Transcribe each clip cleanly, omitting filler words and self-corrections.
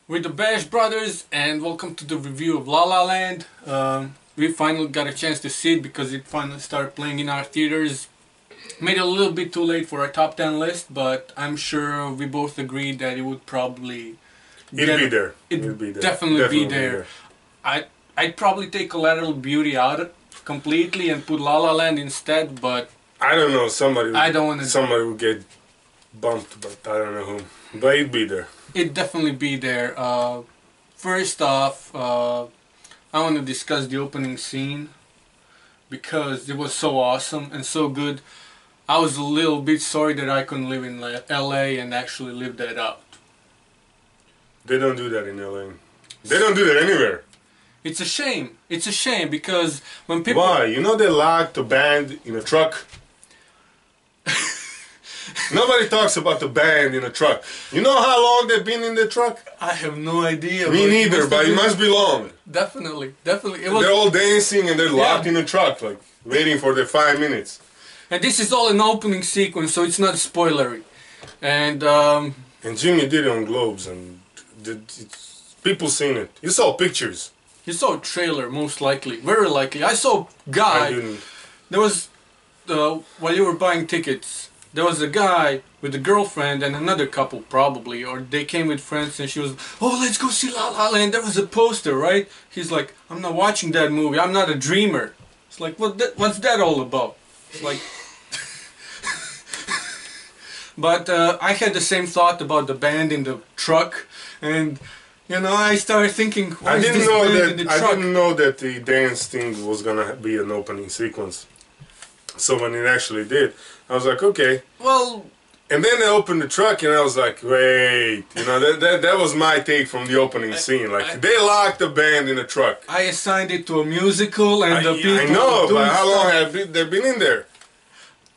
We're the Bash Brothers, and welcome to the review of La La Land. We finally got a chance to see it because it finally started playing in our theaters. Made it a little bit too late for our top 10 list, but I'm sure we both agreed that it would probably... It'd be there. It'd be there. Definitely be there. I'd probably take Collateral Beauty out completely and put La La Land instead, but... I don't know, somebody would get bumped, but I don't know who. But it'd be there. It'd definitely be there. First off, I want to discuss the opening scene because it was so awesome and so good. I was a little bit sorry that I couldn't live in LA and actually live that out. They don't do that in LA. They don't do that anywhere. It's a shame. It's a shame because when people... Why? You know they locked a band in a truck? Nobody talks about the band in a truck. You know how long they've been in the truck? I have no idea. Me neither, but it must be long. Definitely. It was... They're all dancing and they're locked in a truck, like waiting for their 5 minutes. And this is all an opening sequence, so it's not spoilery. And Jimmy did it on Globes, and people seen it. You saw pictures. You saw a trailer, most likely, very likely. I saw a guy. I didn't. There was while you were buying tickets, there was a guy with a girlfriend and another couple probably, or they came with friends, and she was, oh, let's go see La La Land. There was a poster, right? He's like, I'm not watching that movie. I'm not a dreamer. It's like, what's that all about? It's like. But I had the same thought about the band in the truck, and you know, I started thinking, why is this band in the truck? I didn't know that the dance thing was gonna be an opening sequence. So when it actually did, I was like, okay. Well, and then they opened the truck, and I was like, wait, you know, that was my take from the opening scene. Like, they locked the band in a truck. I assigned it to a musical, and the people. I know, but how long have they been in there?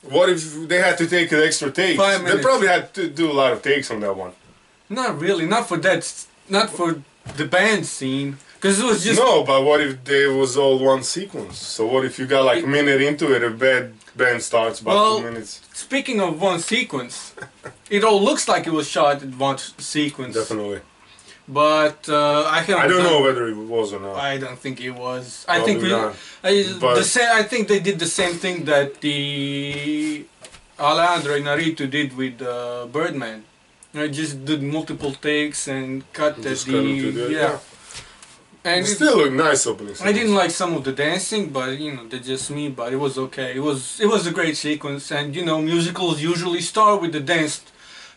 What if they had to take an extra take? 5 minutes. They probably had to do a lot of takes on that one. Not really, not for that, not for the band scene, because it was just... No, but what if there was all one sequence? So what if you got like a minute into it, a band starts about 2 minutes? Speaking of one sequence, it all looks like it was shot in one sequence. Definitely. But I don't know whether it was or not. I don't think it was. I think I think they did the same thing that the Alejandro Inarritu did with Birdman. I just did multiple takes and cut yeah. And it still looked nice opening sequence. I didn't like some of the dancing, but you know, that's just me. But it was okay. It was a great sequence, and you know, musicals usually start with the dance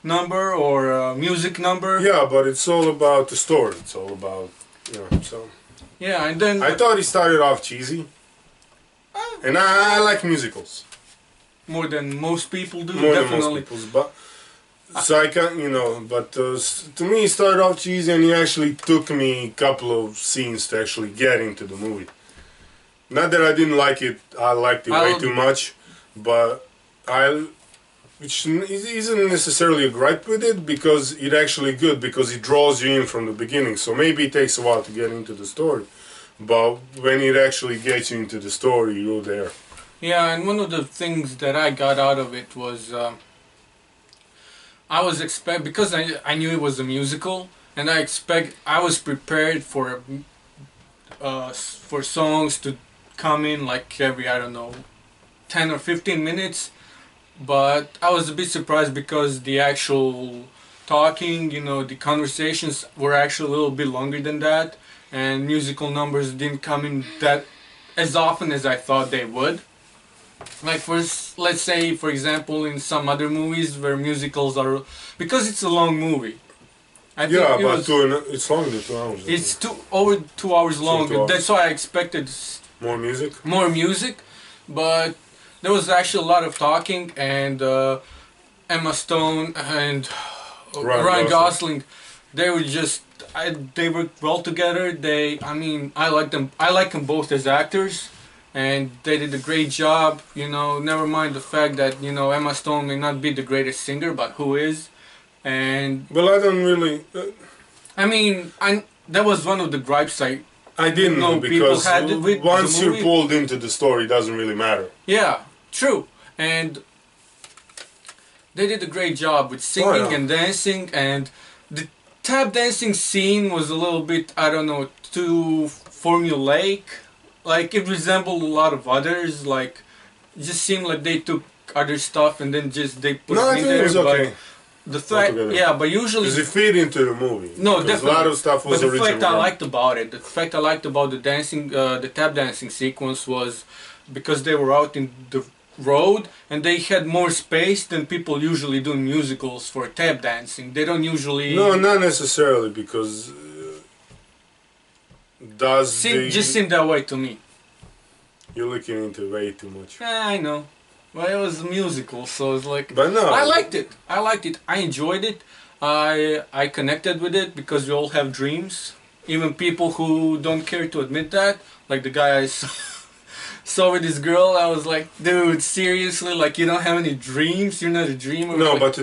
number or music number. Yeah, but it's all about the story. It's all about, you know, so. Yeah, and then I thought he started off cheesy, and I like musicals more than most people do. More definitely. than most people, but so I can't, you know. But to me, he started off cheesy, and he actually took me a couple of scenes to actually get into the movie. Not that I didn't like it; I liked it way too much, but which isn't necessarily a gripe with it, because it's actually good, because it draws you in from the beginning. So maybe it takes a while to get into the story, but when it actually gets you into the story, you're there. Yeah, and one of the things that I got out of it was I was because I knew it was a musical, and I was prepared for songs to come in like every, I don't know, 10 or 15 minutes. But I was a bit surprised because the actual talking, you know, the conversations were actually a little bit longer than that, and musical numbers didn't come in that as often as I thought they would. Like let's say, for example, in some other movies where musicals are, because it's a long movie. Yeah, but it's longer than 2 hours. It's over 2 hours long. 2 hours. That's why I expected more music. More music, but there was actually a lot of talking, and Emma Stone and Ryan Gosling, they were just they worked well together. I mean, I like them. I like them both as actors, and they did a great job. You know, never mind the fact that, you know, Emma Stone may not be the greatest singer, but who is? And well, I don't really. I mean, that was one of the gripes I didn't know, because once you're pulled into the story, it doesn't really matter. Yeah, true. And they did a great job with singing and dancing, and tap dancing scene was a little bit, I don't know, too formulaic. Like it resembled a lot of others. Like it just seemed like they took other stuff and then just they put No, it I in think it there. was okay. But the fact, Altogether. yeah, but usually Because it fit into the movie. no, Because definitely. a lot of stuff was but the original. fact I liked about it, the fact I liked about the dancing, the tap dancing sequence was because they were out in the road and they had more space than people usually do in musicals for tap dancing. They don't usually. No, not necessarily, because Just seemed that way to me. you're looking into way too much. I know. Well, it was a musical, so it's like. But no, I liked it. I liked it. I enjoyed it. I connected with it because we all have dreams. Even people who don't care to admit that, like the guy I saw with this girl, I was like, dude, seriously, like you don't have any dreams? You're not a dreamer? No, Like, but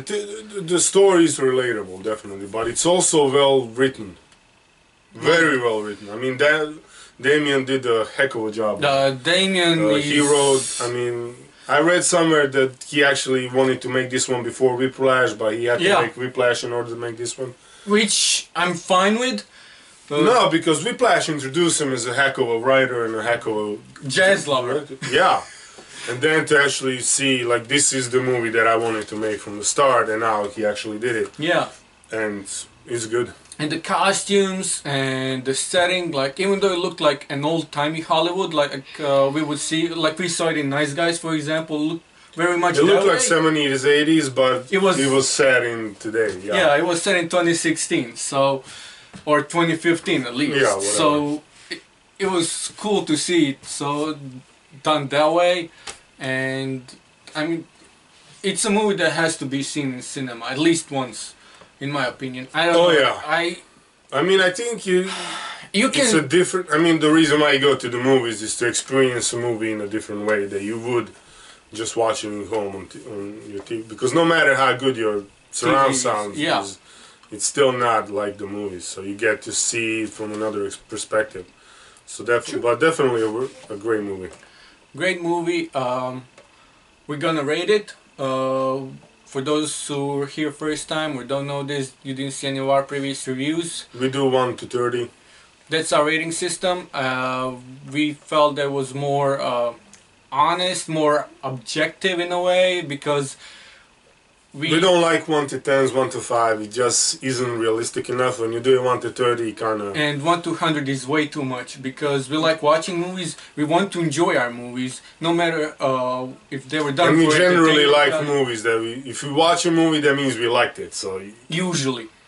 the story is relatable, definitely. But it's also well written, very well written. I mean, Damien did a heck of a job. Damien He wrote. I mean, I read somewhere that he actually wanted to make this one before Whiplash, but he had to Yeah. make Whiplash in order to make this one. which I'm fine with. No, because Whiplash introduced him as a heck of a writer and a heck of a Jazz lover. yeah. And then to actually see, like, this is the movie that I wanted to make from the start, and now he actually did it. Yeah. And it's good. And the costumes and the setting, like even though it looked like an old-timey Hollywood, like we would see, like we saw it in Nice Guys, for example, looked very much It that looked like way. 70s, 80s, but It was set in today. Yeah. Yeah, it was set in 2016, so or 2015 at least. Yeah, whatever. So it was cool to see it so done that way, and I mean, it's a movie that has to be seen in cinema at least once, in my opinion. I don't know. Yeah. I mean, I think you it's a can different. I mean, the reason why you go to the movies is to experience a movie in a different way that you would just watching it home on your TV. Because no matter how good your surround TV sound yeah. is, it's still not like the movies. So you get to see it from another perspective. So definitely, but definitely a great movie. Great movie. We're gonna rate it. For those who are here first time or don't know this, you didn't see any of our previous reviews. We do 1 to 30. That's our rating system. We felt that was more honest, more objective in a way, because We don't like 1 to 10s, 1 to 5. It just isn't realistic enough. When you do it 1 to 30, kind of. And 1 to 100 is way too much, because we like watching movies. We want to enjoy our movies, no matter if they were done. And we for generally entertainment like value. movies that if we watch a movie, that means we liked it. So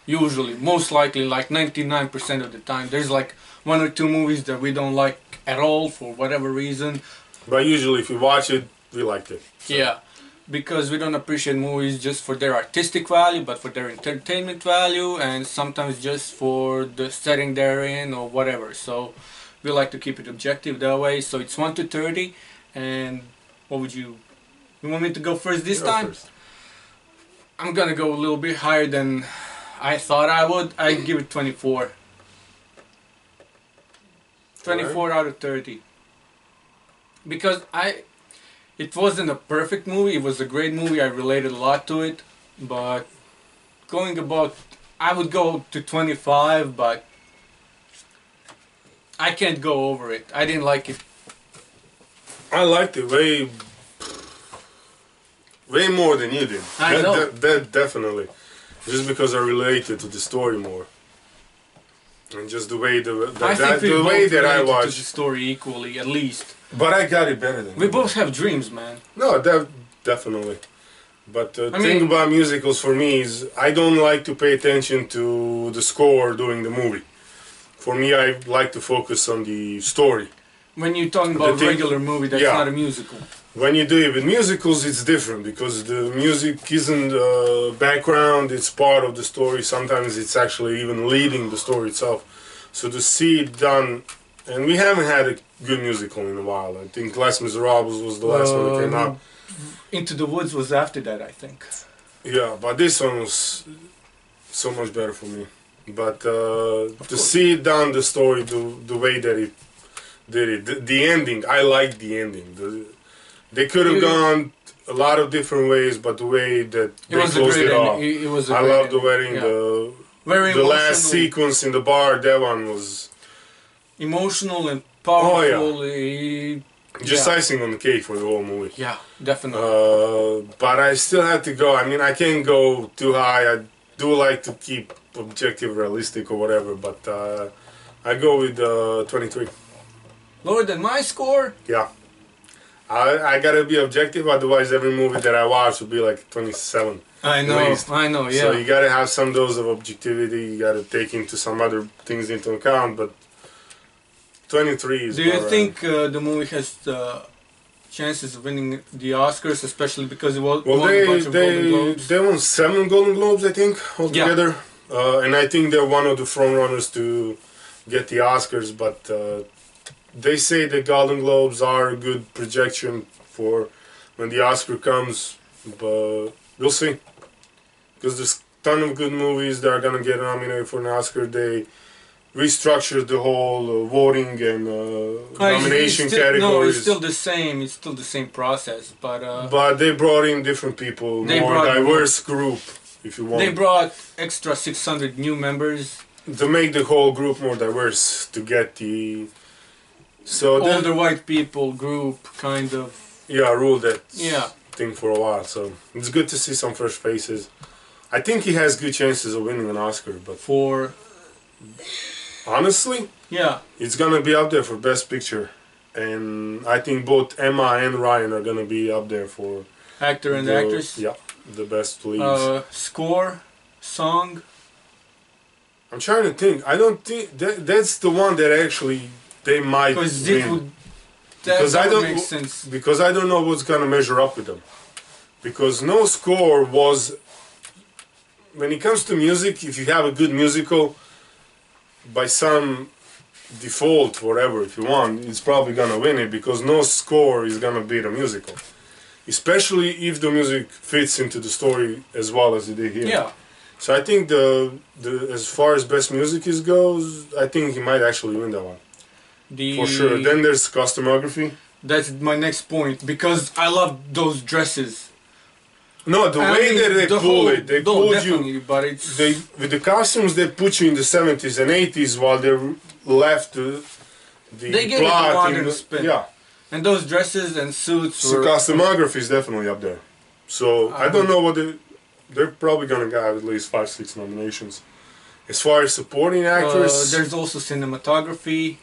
Usually, most likely, like 99% of the time, there's like 1 or 2 movies that we don't like at all for whatever reason. but usually, if we watch it, we liked it. So. Yeah, because we don't appreciate movies just for their artistic value, but for their entertainment value, and sometimes just for the setting they're in or whatever. So we like to keep it objective that way. So it's 1 to 30, and what would you want me to go first this Go time? first. I'm gonna go a little bit higher than I thought I would. I'd give it 24. 24 out of 30. Because it wasn't a perfect movie, it was a great movie, I related a lot to it, but going about, I would go to 25, but I can't go over it. I didn't like it. I liked it way more than you did. I know. That definitely. Just because I related to the story more. And just the way I think we the both way that I related to watched. the story equally, at least. But I got it better than We you. both have dreams, man. No, definitely. But the I thing mean- about musicals for me is I don't like to pay attention to the score during the movie. For me, I like to focus on the story. When you're talking about thing- regular movie, that's Yeah. not a musical. When you do it with musicals, it's different because the music isn't background, it's part of the story. Sometimes it's actually even leading the story itself. So to see it done, and we haven't had a good musical in a while. I think Les Miserables was the last one that came out. Into the Woods was after that, I think. Yeah, but this one was so much better for me. But to see it done, the story, the way that it did it, the ending, I liked the ending. They could have gone a lot of different ways, but the way that It they was a closed great it off. ending. It was a I great love the ending. wedding, Yeah. Very The last emotional, sequence in the bar, that one was emotional and Oh, yeah. powerful. just Yeah. icing on the cake for the whole movie. Yeah, definitely. But I still had to go. I mean, I can't go too high. I do like to keep objective, realistic, or whatever. But I go with 23. Lower than my score? Yeah, I gotta be objective. Otherwise, every movie that I watch will be like 27. I know, least. I know, yeah. So you gotta have some dose of objectivity. You gotta take into some other things into account. But 23 is. Do you more, think the movie has chances of winning the Oscars, especially because it won Well, a bunch of Golden Globes? they won 7 Golden Globes, I think, altogether. And I think they're one of the front runners to get the Oscars. But they say the Golden Globes are a good projection for when the Oscar comes. But we'll see. Because there's a ton of good movies that are gonna get nominated for an Oscar. They restructured the whole voting and nomination categories. No, it's still the same. It's still the same process, but But they brought in different people, They more brought diverse group, if you want. they brought extra 600 new members. To make the whole group more diverse, to get the... So Older white people group, kind of. rule that Yeah. thing for a while. So it's good to see some fresh faces. I think he has good chances of winning an Oscar, but For honestly, yeah, it's gonna be up there for Best Picture. And I think both Emma and Ryan are gonna be up there for actor and the- actress. Yeah, the best leads. Score, song. I'm trying to think. I don't think that's the one that actually they might Because win. it would. That, Because that I would don't- make sense. Because I don't know what's gonna measure up with them. Because no score was. When it comes to music, if you have a good musical, by some default, whatever, if you want, it's probably gonna win it because no score is gonna beat a musical. Especially if the music fits into the story as well as it did here. Yeah. So I think the as far as best music is goes, I think he might actually win that one. For sure. Then there's costumography. That's my next point because I love those dresses. No, the way that they pull it, they pulled you. But it's They with the costumes they put you in the 70s and 80s while they left the They gave it a plot modern in the, spin. yeah. and those dresses and suits So were costumography is definitely up there. So I don't know what they're probably gonna get at least 5-6 nominations. As far as supporting actress, there's also cinematography,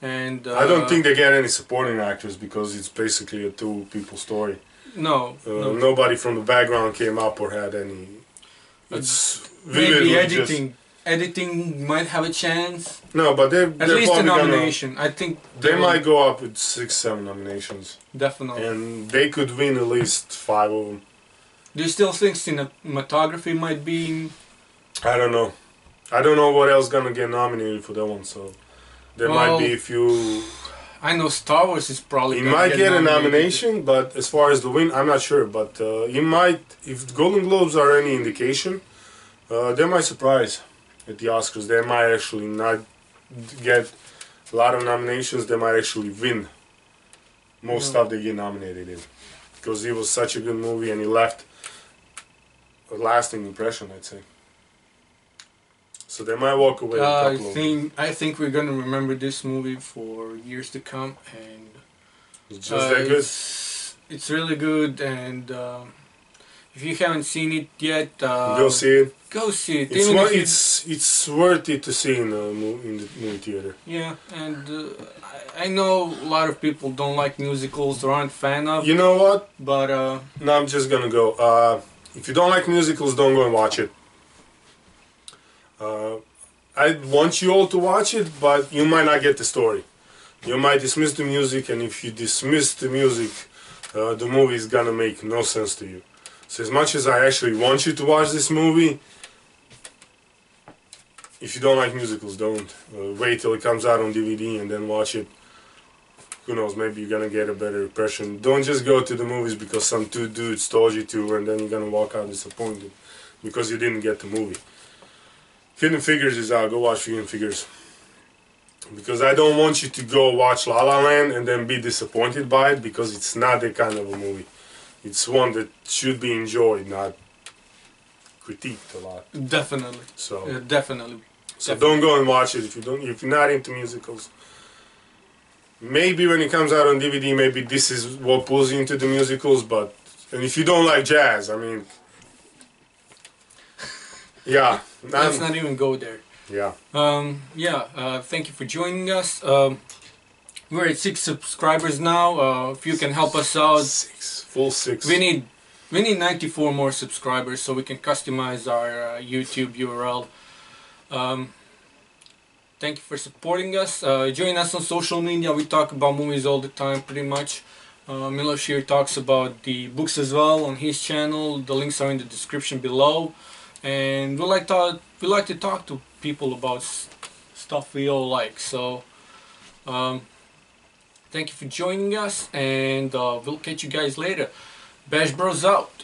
and I don't think they get any supporting actors because it's basically a 2-people story. no. Nobody from the background came up or had any. It's Maybe vividly editing. Editing might have a chance. No, but they're At least a probably gonna. nomination. I think They will- might go up with 6-7 nominations, definitely. and they could win at least 5 of them. Do you still think cinematography might be? I don't know. I don't know what else gonna get nominated for that one. So there might be a few. I know Star Wars is probably. He gonna might get a nominated. nomination, but as far as the win, I'm not sure. But he might, if the Golden Globes are any indication, they might surprise at the Oscars. They might actually not get a lot of nominations. They might actually win most stuff they get nominated in, because it was such a good movie and he left a lasting impression, I'd say. So they might walk away with a couple of them. I think we're gonna remember this movie for years to come, and It's just that good. It's really good, and if you haven't seen it yet, Go see it. Go see it. It's Even one, if you- it's worth it to see in the movie theater. yeah, and I know a lot of people don't like musicals or aren't fan of, You know what? but No, I'm just gonna go. If you don't like musicals, don't go and watch it. I want you all to watch it, but you might not get the story. You might dismiss the music, and if you dismiss the music, the movie is gonna make no sense to you. So as much as I actually want you to watch this movie, if you don't like musicals, don't. Wait till it comes out on DVD and then watch it. Who knows, maybe you're gonna get a better impression. Don't just go to the movies because some 2 dudes told you to, and then you're gonna walk out disappointed because you didn't get the movie. Hidden Figures is out. Go watch Hidden Figures. Because I don't want you to go watch La La Land and then be disappointed by it, because it's not that kind of a movie. It's one that should be enjoyed, not critiqued a lot. Definitely. So Definitely. so don't go and watch it if you don't, if you're not into musicals. Maybe when it comes out on DVD, maybe this is what pulls you into the musicals. But and if you don't like jazz, I mean, yeah, Let's not even go there. yeah. Thank you for joining us. We're at 6 subscribers now. If you can help us out, Full six. we need 94 more subscribers so we can customize our YouTube URL. Thank you for supporting us. Join us on social media. We talk about movies all the time, pretty much. Milos here talks about the books as well on his channel. The links are in the description below. And we like to talk to people about stuff we all like. So, thank you for joining us, and we'll catch you guys later. Bash Bros out.